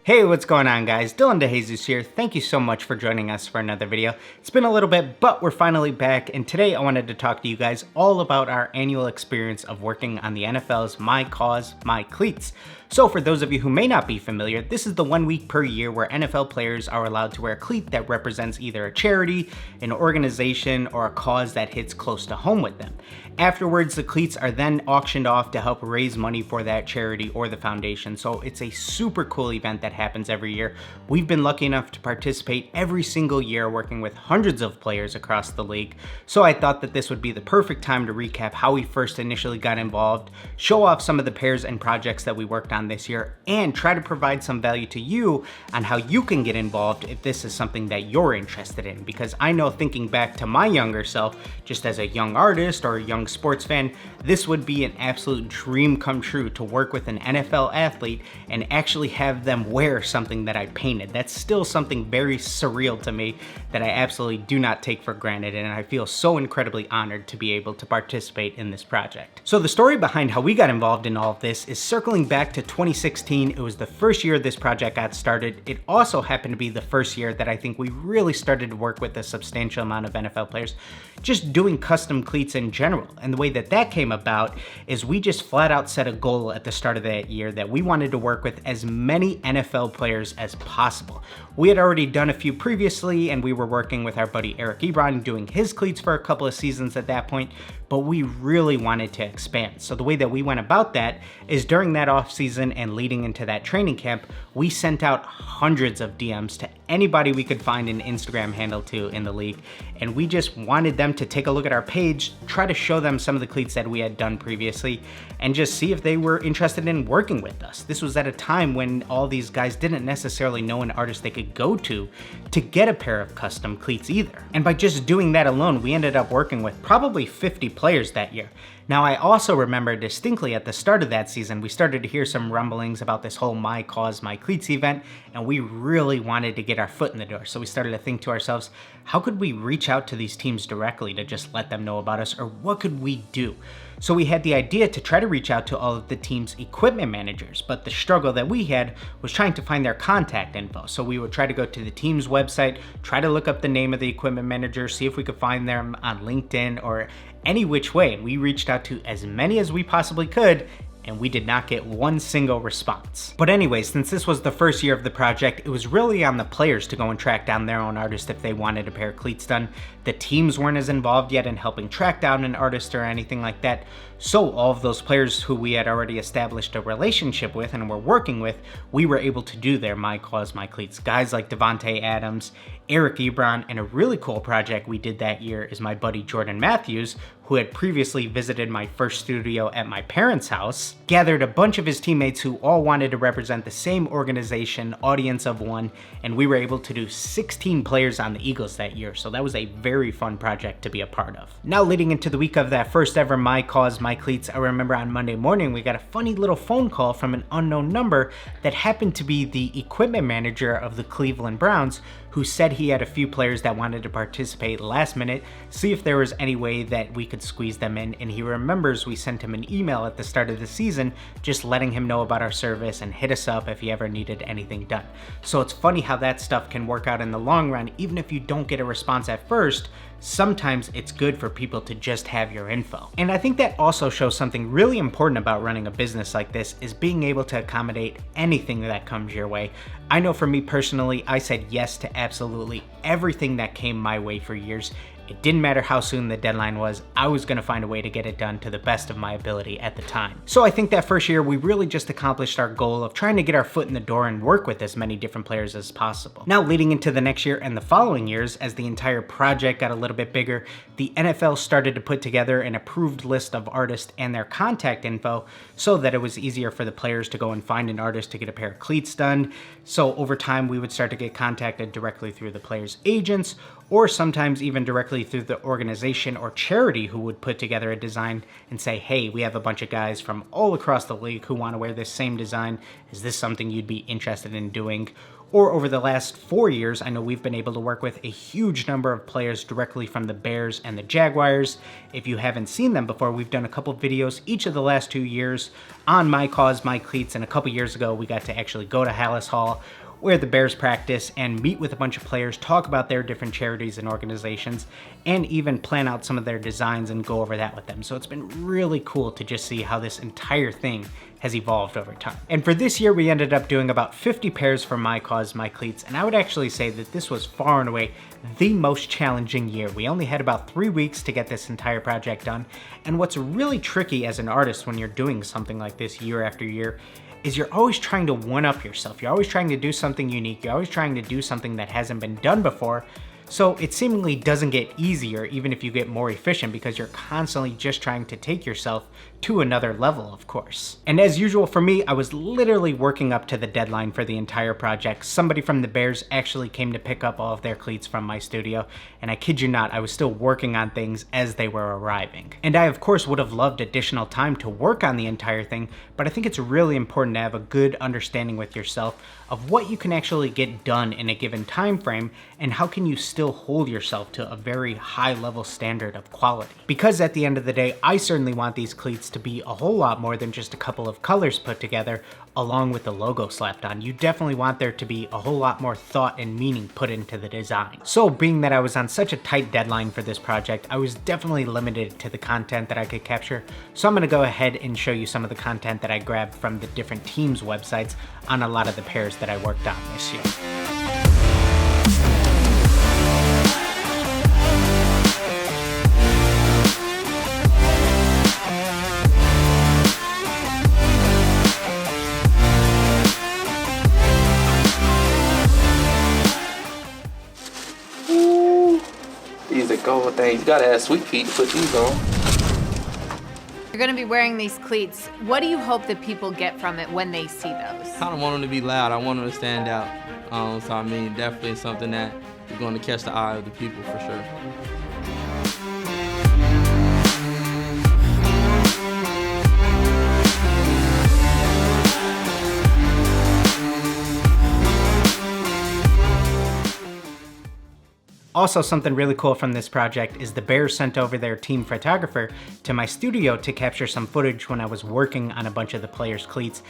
Hey, what's going on guys? DeJesus here. Thank you so much for joining us for another video. It's been a little bit, but we're finally back, and today I wanted to talk to you guys all about our annual experience of working on the NFL's My Cause My Cleats. So for those of you who may not be familiar, this is the 1 week per year where NFL players are allowed to wear a cleat that represents either a charity, an organization, or a cause that hits close to home with them. Afterwards, the cleats are then auctioned off to help raise money for that charity or the foundation. So it's a super cool event that happens every year. We've been lucky enough to participate every single year working with hundreds of players across the league. So I thought that this would be the perfect time to recap how we first initially got involved, show off some of the pairs and projects that we worked on this year, and try to provide some value to you on how you can get involved if this is something that you're interested in. Because I know, thinking back to my younger self, just as a young artist or a young sports fan, this would be an absolute dream come true to work with an NFL athlete and actually have them wear something that I painted. That's still something very surreal to me that I absolutely do not take for granted, and I feel so incredibly honored to be able to participate in this project. So the story behind how we got involved in all of this is circling back to 2016. It was the first year this project got started. It also happened to be the first year that I think we really started to work with a substantial amount of NFL players, just doing custom cleats in general. And the way that that came about is we just flat out set a goal at the start of that year that we wanted to work with as many NFL players as possible. We had already done a few previously, and we were working with our buddy Eric Ebron doing his cleats for a couple of seasons at that point, but we really wanted to expand. So the way that we went about that is during that off season and leading into that training camp, we sent out hundreds of DMs to anybody we could find an Instagram handle to in the league, and we just wanted them to take a look at our page, try to show them some of the cleats that we had done previously, and just see if they were interested in working with us. This was at a time when all these guys didn't necessarily know an artist they could go to get a pair of custom cleats either. And by just doing that alone, we ended up working with probably 50 players that year. Now, I also remember distinctly at the start of that season, we started to hear some rumblings about this whole My Cause My Cleats event, and we really wanted to get our foot in the door. So we started to think to ourselves, how could we reach out to these teams directly to just let them know about us, or what could we do? So we had the idea to try to reach out to all of the team's equipment managers, but the struggle that we had was trying to find their contact info. So we would try to go to the team's website, try to look up the name of the equipment manager, see if we could find them on LinkedIn or any which way. And we reached out to as many as we possibly could, and we did not get one single response. But anyway, since this was the first year of the project, it was really on the players to go and track down their own artist if they wanted a pair of cleats done. The teams weren't as involved yet in helping track down an artist or anything like that. So all of those players who we had already established a relationship with and were working with, we were able to do their My Cause My Cleats. Guys like Devontae Adams, Eric Ebron, and a really cool project we did that year is my buddy Jordan Matthews, who had previously visited my first studio at my parents' house, gathered a bunch of his teammates who all wanted to represent the same organization, audience of one, and we were able to do 16 players on the Eagles that year. So that was a very fun project to be a part of. Now, leading into the week of that first ever My Cause My Cleats, I remember on Monday morning we got a funny little phone call from an unknown number that happened to be the equipment manager of the Cleveland Browns, who said he had a few players that wanted to participate last minute, see if there was any way that we could squeeze them in. And he remembers we sent him an email at the start of the season just letting him know about our service and hit us up if he ever needed anything done. So it's funny how that stuff can work out in the long run. Even if you don't get a response at first, sometimes it's good for people to just have your info. And I think that also shows something really important about running a business like this is being able to accommodate anything that comes your way. I know for me personally, I said yes to absolutely everything that came my way for years. It didn't matter how soon the deadline was, I was gonna find a way to get it done to the best of my ability at the time. So I think that first year we really just accomplished our goal of trying to get our foot in the door and work with as many different players as possible. Now, leading into the next year and the following years, as the entire project got a little bit bigger, the NFL started to put together an approved list of artists and their contact info so that it was easier for the players to go and find an artist to get a pair of cleats done. So over time, we would start to get contacted directly through the players' agents, or sometimes even directly through the organization or charity who would put together a design and say, hey, we have a bunch of guys from all across the league who want to wear this same design. Is this something you'd be interested in doing? or over the last 4 years, I know we've been able to work with a huge number of players directly from the Bears and the Jaguars. If you haven't seen them before, we've done a couple videos each of the last 2 years on My Cause My Cleats, and a couple years ago we got to actually go to Hallis Hall, where the Bears practice, and meet with a bunch of players, talk about their different charities and organizations, and even plan out some of their designs and go over that with them. So it's been really cool to just see how this entire thing has evolved over time. And for this year, we ended up doing about 50 pairs for My Cause My Cleats, and I would actually say that this was far and away the most challenging year. We only had about 3 weeks to get this entire project done, and what's really tricky as an artist when you're doing something like this year after year is you're always trying to one-up yourself. You're always trying to do something unique. You're always trying to do something that hasn't been done before. So it seemingly doesn't get easier even if you get more efficient, because you're constantly just trying to take yourself to another level, of course. And as usual for me, I was literally working up to the deadline for the entire project. Somebody from the Bears actually came to pick up all of their cleats from my studio, and I kid you not, I was still working on things as they were arriving. And I of course would have loved additional time to work on the entire thing, but I think it's really important to have a good understanding with yourself of what you can actually get done in a given time frame, and how can you still hold yourself to a very high level standard of quality. Because at the end of the day, I certainly want these cleats to be a whole lot more than just a couple of colors put together along with the logo slapped on. You definitely want there to be a whole lot more thought and meaning put into the design. So being that I was on such a tight deadline for this project, I was definitely limited to the content that I could capture. So I'm gonna go ahead and show you some of the content that I grabbed from the different teams' websites on a lot of the pairs that I worked on this year. These are gold things. You gotta have sweet feet to put these on. You're gonna be wearing these cleats. What do you hope that people get from it when they see those? I don't want them to be loud. I want them to stand out. So I mean, definitely something that is going to catch the eye of the people for sure. Also, something really cool from this project is the Bears sent over their team photographer to my studio to capture some footage when I was working on a bunch of the players' cleats.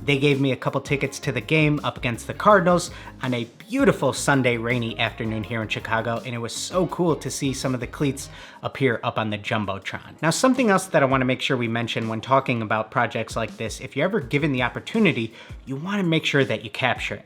They gave me a couple tickets to the game up against the Cardinals on a beautiful Sunday rainy afternoon here in Chicago, and it was so cool to see some of the cleats appear up on the Jumbotron. Now, something else that I want to make sure we mention when talking about projects like this, if you're ever given the opportunity, you want to make sure that you capture it.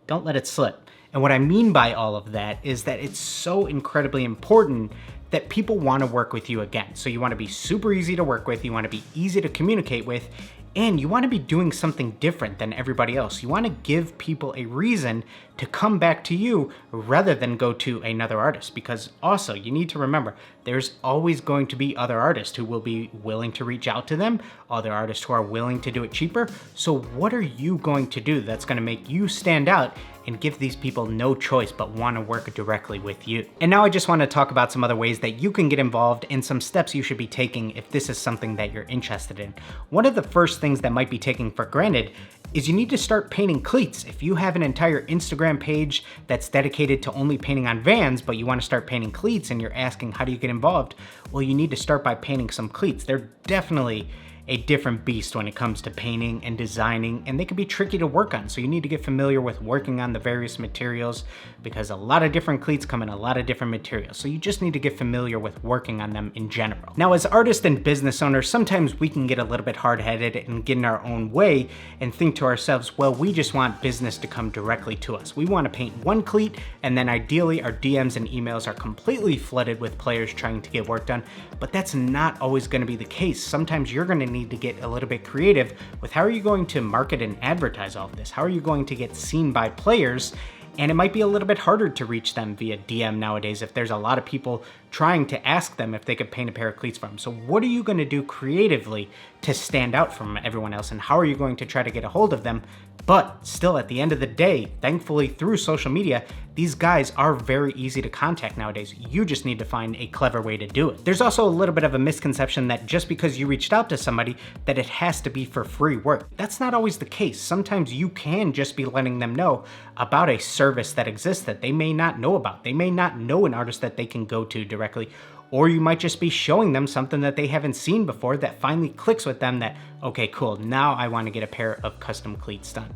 Don't let it slip. And what I mean by all of that is that it's so incredibly important that people want to work with you again. So you want to be super easy to work with, you want to be easy to communicate with, and you want to be doing something different than everybody else. You want to give people a reason to come back to you rather than go to another artist, because also you need to remember there's always going to be other artists who will be willing to reach out to them, other artists who are willing to do it cheaper. So what are you going to do that's going to make you stand out and give these people no choice but want to work directly with you? And now I just want to talk about some other ways that you can get involved and some steps you should be taking if this is something that you're interested in. One of the first things that might be taken for granted is you need to start painting cleats. If you have an entire Instagram page that's dedicated to only painting on Vans, but you want to start painting cleats and you're asking how do you get involved, well, you need to start by painting some cleats. They're definitely a different beast when it comes to painting and designing, and they can be tricky to work on. So you need to get familiar with working on the various materials, because a lot of different cleats come in a lot of different materials. So you just need to get familiar with working on them in general. Now, as artists and business owners, sometimes we can get a little bit hard-headed and get in our own way and think to ourselves, well, we just want business to come directly to us. We want to paint one cleat, and then ideally our DMs and emails are completely flooded with players trying to get work done, but that's not always going to be the case. Sometimes you're going to need to get a little bit creative with how are you going to market and advertise all of this? How are you going to get seen by players? And it might be a little bit harder to reach them via DM nowadays if there's a lot of people trying to ask them if they could paint a pair of cleats for them. So what are you going to do creatively to stand out from everyone else, and how are you going to try to get a hold of them? But still, at the end of the day, thankfully through social media, these guys are very easy to contact nowadays. You just need to find a clever way to do it. There's also a little bit of a misconception that just because you reached out to somebody that it has to be for free work. That's not always the case. Sometimes you can just be letting them know about a service that exists that they may not know about. They may not know an artist that they can go to directly, or you might just be showing them something that they haven't seen before that finally clicks with them that, okay, cool, now I want to get a pair of custom cleats done.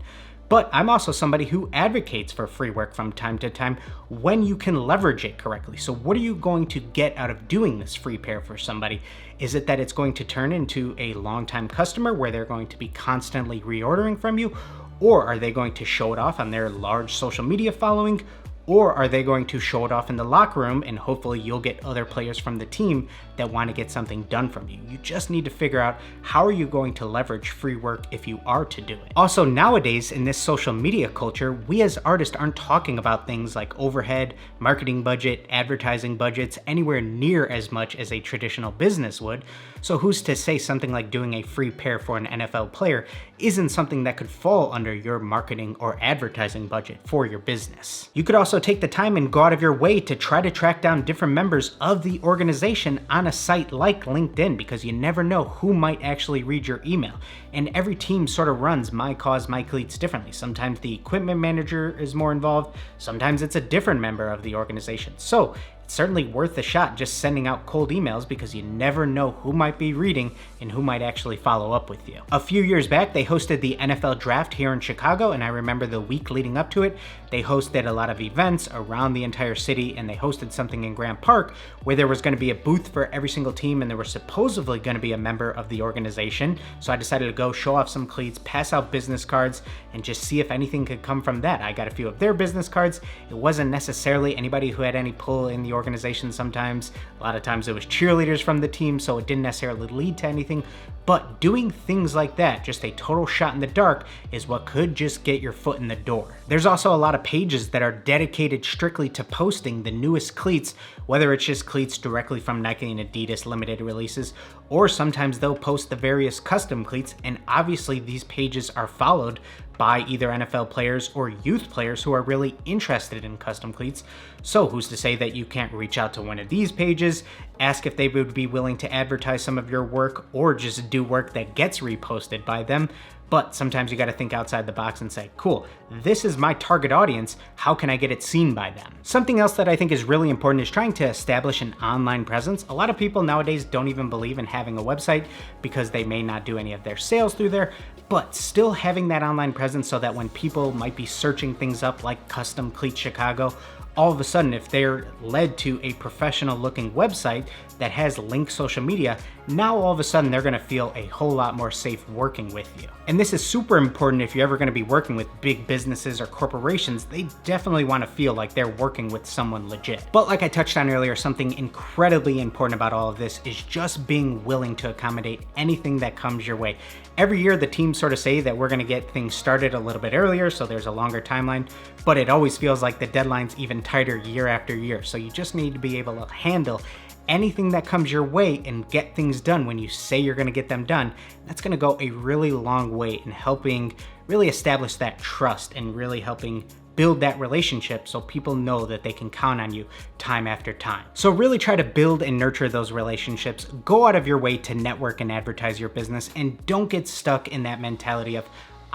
But I'm also somebody who advocates for free work from time to time when you can leverage it correctly. So what are you going to get out of doing this free pair for somebody? Is it that it's going to turn into a long-time customer where they're going to be constantly reordering from you? Or are they going to show it off on their large social media following? Or are they going to show it off in the locker room and hopefully you'll get other players from the team that want to get something done from you? You just need to figure out how are you going to leverage free work if you are to do it. Also, nowadays in this social media culture, we as artists aren't talking about things like overhead, marketing budget, advertising budgets anywhere near as much as a traditional business would. So who's to say something like doing a free pair for an NFL player isn't something that could fall under your marketing or advertising budget for your business. You could also take the time and go out of your way to try to track down different members of the organization on a site like LinkedIn, because you never know who might actually read your email. And every team sort of runs My Cause My Cleats differently. Sometimes the equipment manager is more involved, sometimes it's a different member of the organization. So it's certainly worth a shot just sending out cold emails, because you never know who might be reading and who might actually follow up with you. A few years back, they hosted the NFL draft here in Chicago, and I remember the week leading up to it, they hosted a lot of events around the entire city, and they hosted something in Grant Park where there was going to be a booth for every single team, and there was supposedly going to be a member of the organization. So I decided to go show off some cleats, pass out business cards, and just see if anything could come from that. I got a few of their business cards. It wasn't necessarily anybody who had any pull in the organization sometimes. A lot of times it was cheerleaders from the team, so it didn't necessarily lead to anything. But doing things like that, just a total shot in the dark, is what could just get your foot in the door. There's also a lot of pages that are dedicated strictly to posting the newest cleats, whether it's just cleats directly from Nike and Adidas limited releases, or sometimes they'll post the various custom cleats, and obviously these pages are followed by either NFL players or youth players who are really interested in custom cleats. So who's to say that you can't reach out to one of these pages, ask if they would be willing to advertise some of your work, or just do work that gets reposted by them. But sometimes you got to think outside the box and say, cool, this is my target audience, how can I get it seen by them? Something else that I think is really important is trying to establish an online presence. A lot of people nowadays don't even believe in having a website because they may not do any of their sales through there, but still having that online presence so that when people might be searching things up like Custom Cleat Chicago, all of a sudden, if they're led to a professional looking website that has linked social media, now all of a sudden they're gonna feel a whole lot more safe working with you. And this is super important if you're ever gonna be working with big businesses or corporations. They definitely wanna feel like they're working with someone legit. But like I touched on earlier, something incredibly important about all of this is just being willing to accommodate anything that comes your way. Every year the teams sort of say that we're gonna get things started a little bit earlier, so there's a longer timeline, but it always feels like the deadline's even tighter year after year. So you just need to be able to handle anything that comes your way and get things done when you say you're gonna get them done. That's gonna go a really long way in helping really establish that trust and really helping build that relationship so people know that they can count on you time after time. So really try to build and nurture those relationships. Go out of your way to network and advertise your business, and don't get stuck in that mentality of,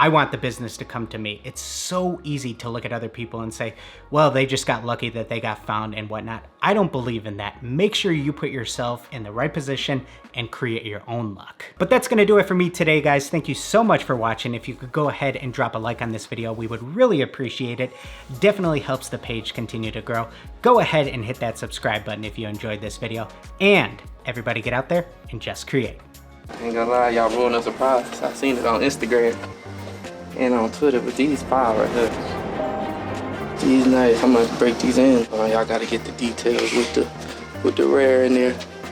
I want the business to come to me. It's so easy to look at other people and say, well, they just got lucky that they got found and whatnot. I don't believe in that. Make sure you put yourself in the right position and create your own luck. But that's gonna do it for me today, guys. Thank you so much for watching. If you could go ahead and drop a like on this video, we would really appreciate it. Definitely helps the page continue to grow. Go ahead and hit that subscribe button if you enjoyed this video. And everybody get out there and just create. I ain't gonna lie, y'all ruined a surprise. I seen it on Instagram and on Twitter with these five right here. These nice. I'm gonna break these in. Y'all gotta get the details with the rare in there.